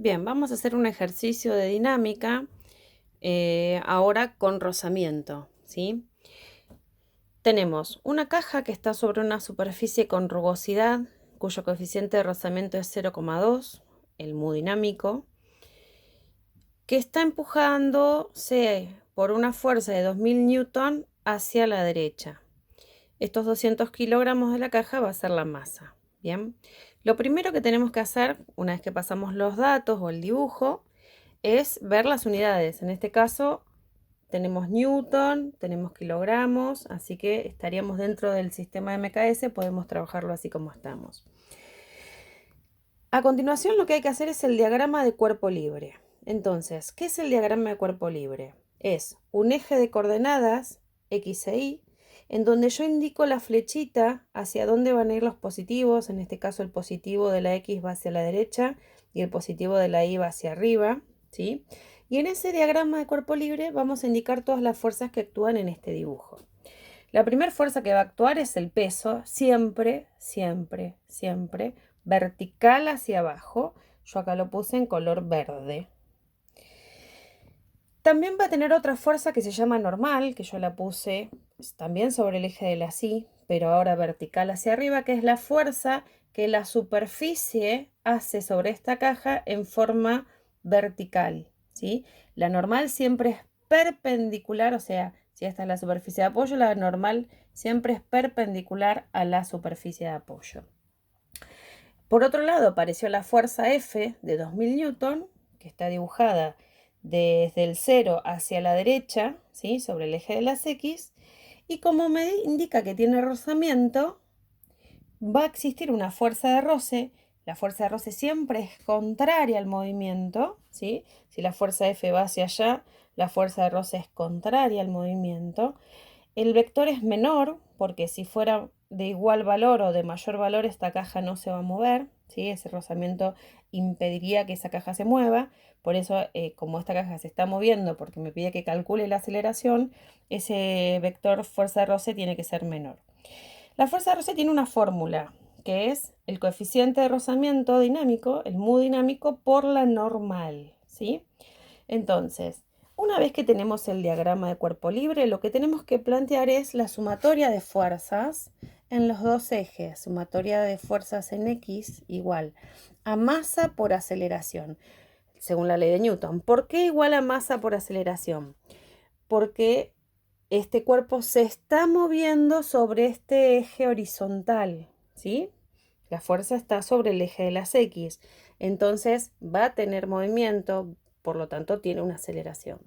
Bien, vamos a hacer un ejercicio de dinámica ahora con rozamiento, ¿sí? Tenemos una caja que está sobre una superficie con rugosidad, cuyo coeficiente de rozamiento es 0,2, el mu dinámico, que está empujándose por una fuerza de 2000 newton hacia la derecha. Estos 200 kilogramos de la caja va a ser la masa. Bien, lo primero que tenemos que hacer, una vez que pasamos los datos o el dibujo, es ver las unidades. En este caso tenemos newton, tenemos kilogramos, así que estaríamos dentro del sistema MKS, podemos trabajarlo así como estamos. A continuación lo que hay que hacer es el diagrama de cuerpo libre. Entonces, ¿qué es el diagrama de cuerpo libre? Es un eje de coordenadas X e Y, en donde yo indico la flechita hacia dónde van a ir los positivos. En este caso el positivo de la X va hacia la derecha y el positivo de la Y va hacia arriba, ¿sí? Y en ese diagrama de cuerpo libre vamos a indicar todas las fuerzas que actúan en este dibujo. La primera fuerza que va a actuar es el peso, siempre, siempre, siempre, vertical hacia abajo. Yo acá lo puse en color verde. También va a tener otra fuerza que se llama normal, que yo la puse también sobre el eje de la Y, pero ahora vertical hacia arriba, que es la fuerza que la superficie hace sobre esta caja en forma vertical, ¿sí? La normal siempre es perpendicular, o sea, si esta es la superficie de apoyo, la normal siempre es perpendicular a la superficie de apoyo. Por otro lado, apareció la fuerza F de 2000 newton, que está dibujada desde el 0 hacia la derecha, ¿sí? Sobre el eje de las X, y como me indica que tiene rozamiento, va a existir una fuerza de roce. La fuerza de roce siempre es contraria al movimiento, ¿sí? Si la fuerza F va hacia allá, la fuerza de roce es contraria al movimiento. El vector es menor, porque si fuera de igual valor o de mayor valor, esta caja no se va a mover, ¿sí? Ese rozamiento impediría que esa caja se mueva. Por eso, como esta caja se está moviendo, porque me pide que calcule la aceleración, ese vector fuerza de roce tiene que ser menor. La fuerza de roce tiene una fórmula, que es el coeficiente de rozamiento dinámico, el mu dinámico, por la normal, ¿sí? Entonces, una vez que tenemos el diagrama de cuerpo libre, lo que tenemos que plantear es la sumatoria de fuerzas en los dos ejes. Sumatoria de fuerzas en X igual a masa por aceleración, según la ley de Newton. ¿Por qué igual a masa por aceleración? Porque este cuerpo se está moviendo sobre este eje horizontal, ¿sí? La fuerza está sobre el eje de las X, entonces va a tener movimiento, por lo tanto tiene una aceleración.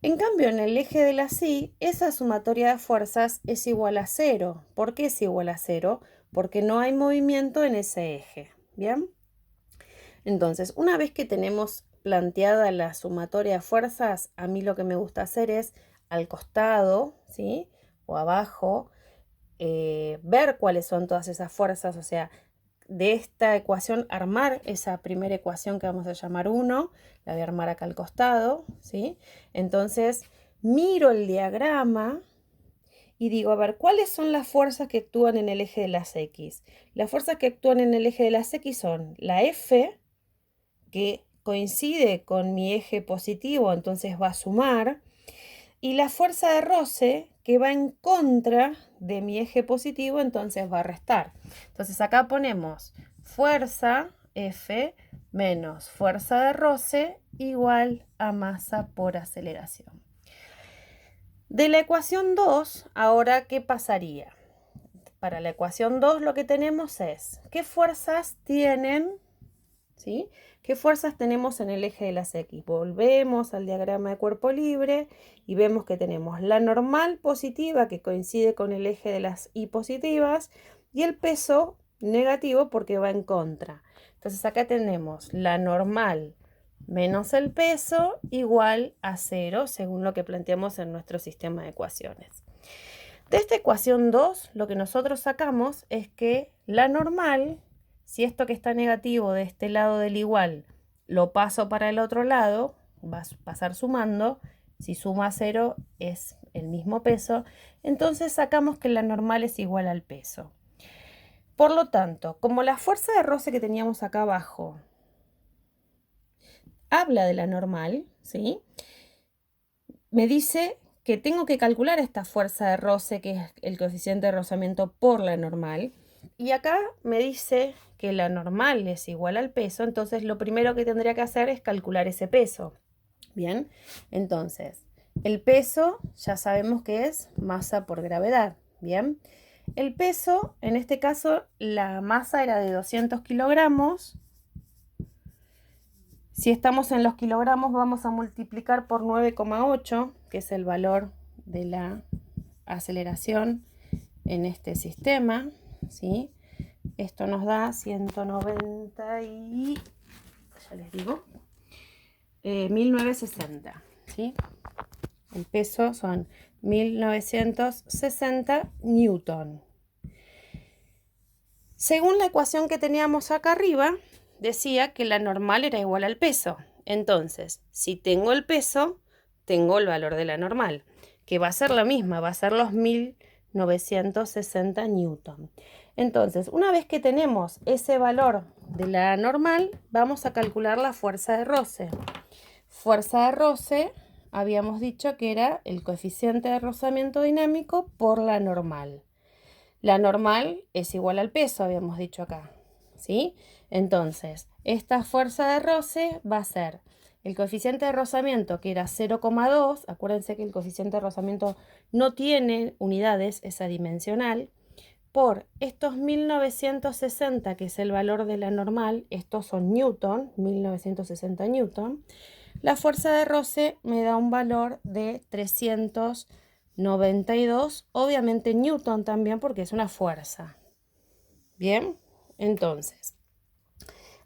En cambio, en el eje de las Y, esa sumatoria de fuerzas es igual a 0. ¿Por qué es igual a 0? Porque no hay movimiento en ese eje, ¿bien? Entonces, una vez que tenemos planteada la sumatoria de fuerzas, a mí lo que me gusta hacer es al costado, ¿sí? O abajo, ver cuáles son todas esas fuerzas, o sea, de esta ecuación armar esa primera ecuación que vamos a llamar 1, la voy a armar acá al costado, ¿sí? Entonces, miro el diagrama y digo, a ver, ¿cuáles son las fuerzas que actúan en el eje de las X? Las fuerzas que actúan en el eje de las X son la F, que coincide con mi eje positivo, entonces va a sumar, y la fuerza de roce, que va en contra de mi eje positivo, entonces va a restar. Entonces acá ponemos fuerza F menos fuerza de roce igual a masa por aceleración. De la ecuación 2, ahora, ¿qué pasaría? Para la ecuación 2 lo que tenemos es, ¿qué fuerzas tienen? ¿Sí? ¿Qué fuerzas tenemos en el eje de las X? Volvemos al diagrama de cuerpo libre y vemos que tenemos la normal positiva que coincide con el eje de las Y positivas y el peso negativo porque va en contra. Entonces acá tenemos la normal menos el peso igual a 0 según lo que planteamos en nuestro sistema de ecuaciones. De esta ecuación 2 lo que nosotros sacamos es que la normal, si esto que está negativo de este lado del igual lo paso para el otro lado, va a pasar sumando, si suma 0 es el mismo peso, entonces sacamos que la normal es igual al peso. Por lo tanto, como la fuerza de roce que teníamos acá abajo habla de la normal, ¿sí? Me dice que tengo que calcular esta fuerza de roce, que es el coeficiente de rozamiento por la normal. Y acá me dice que la normal es igual al peso, entonces lo primero que tendría que hacer es calcular ese peso. Bien, entonces, el peso ya sabemos que es masa por gravedad. Bien, el peso, en este caso, la masa era de 200 kilogramos. Si estamos en los kilogramos, vamos a multiplicar por 9,8, que es el valor de la aceleración en este sistema, ¿sí? Esto nos da 190 y, ya les digo, 1960, ¿sí? El peso son 1960 newton. Según la ecuación que teníamos acá arriba, decía que la normal era igual al peso. Entonces, si tengo el peso, tengo el valor de la normal, que va a ser la misma, va a ser los 1960 newton. Entonces, una vez que tenemos ese valor de la normal, vamos a calcular la fuerza de roce. Fuerza de roce, habíamos dicho que era el coeficiente de rozamiento dinámico por la normal. La normal es igual al peso, habíamos dicho acá, ¿sí? Entonces, esta fuerza de roce va a ser el coeficiente de rozamiento, que era 0,2. Acuérdense que el coeficiente de rozamiento no tiene unidades, es adimensional, por estos 1960, que es el valor de la normal. Estos son newton, 1960 newton. La fuerza de roce me da un valor de 392, obviamente newton también, porque es una fuerza. Bien, entonces,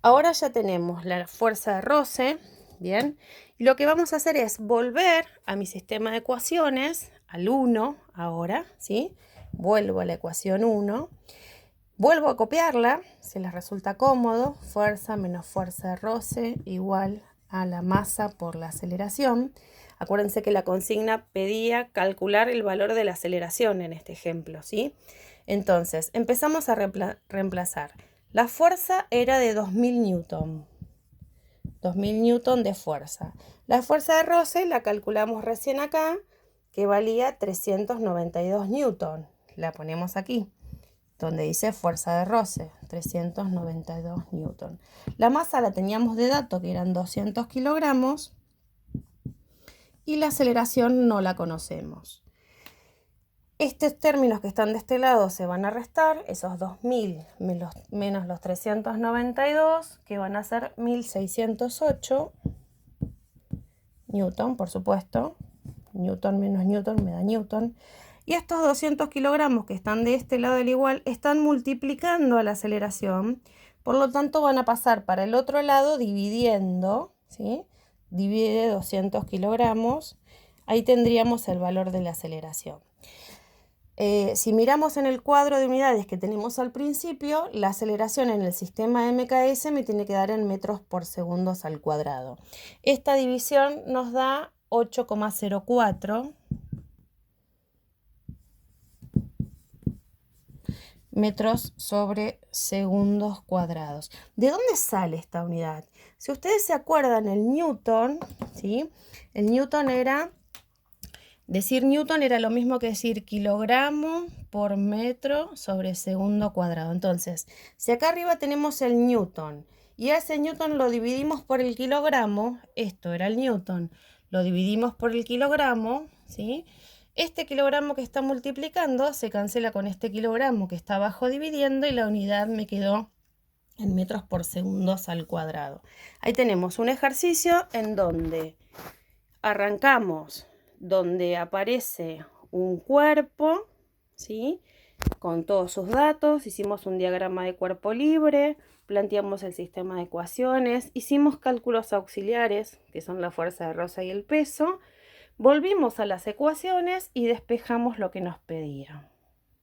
ahora ya tenemos la fuerza de roce, bien, y lo que vamos a hacer es volver a mi sistema de ecuaciones, al 1 ahora, ¿sí? Vuelvo a la ecuación 1, vuelvo a copiarla, si les resulta cómodo, fuerza menos fuerza de roce igual a la masa por la aceleración. Acuérdense que la consigna pedía calcular el valor de la aceleración en este ejemplo, ¿sí? Entonces, empezamos a reemplazar. La fuerza era de 2000 newton. 2000 newton de fuerza. La fuerza de roce la calculamos recién acá, que valía 392 newton. La ponemos aquí, donde dice fuerza de roce, 392 newton. La masa la teníamos de dato, que eran 200 kilogramos, y la aceleración no la conocemos. Estos términos que están de este lado se van a restar, esos 2000 menos los 392, que van a ser 1608 newton, por supuesto. Newton menos newton me da newton. Y estos 200 kilogramos que están de este lado del igual están multiplicando a la aceleración, por lo tanto van a pasar para el otro lado dividiendo, ¿sí? Divide 200 kilogramos, ahí tendríamos el valor de la aceleración. Si miramos en el cuadro de unidades que tenemos al principio, la aceleración en el sistema MKS me tiene que dar en metros por segundos al cuadrado. Esta división nos da 8,04 metros sobre segundos cuadrados. ¿De dónde sale esta unidad? Si ustedes se acuerdan, el newton, ¿sí? El newton era... Decir newton era lo mismo que decir kilogramo por metro sobre segundo cuadrado. Entonces, si acá arriba tenemos el newton y a ese newton lo dividimos por el kilogramo, esto era el newton, lo dividimos por el kilogramo, ¿sí? Este kilogramo que está multiplicando se cancela con este kilogramo que está abajo dividiendo y la unidad me quedó en metros por segundos al cuadrado. Ahí tenemos un ejercicio en donde arrancamos donde aparece un cuerpo, ¿sí? Con todos sus datos, hicimos un diagrama de cuerpo libre, planteamos el sistema de ecuaciones, hicimos cálculos auxiliares, que son la fuerza de roce y el peso, volvimos a las ecuaciones y despejamos lo que nos pedía.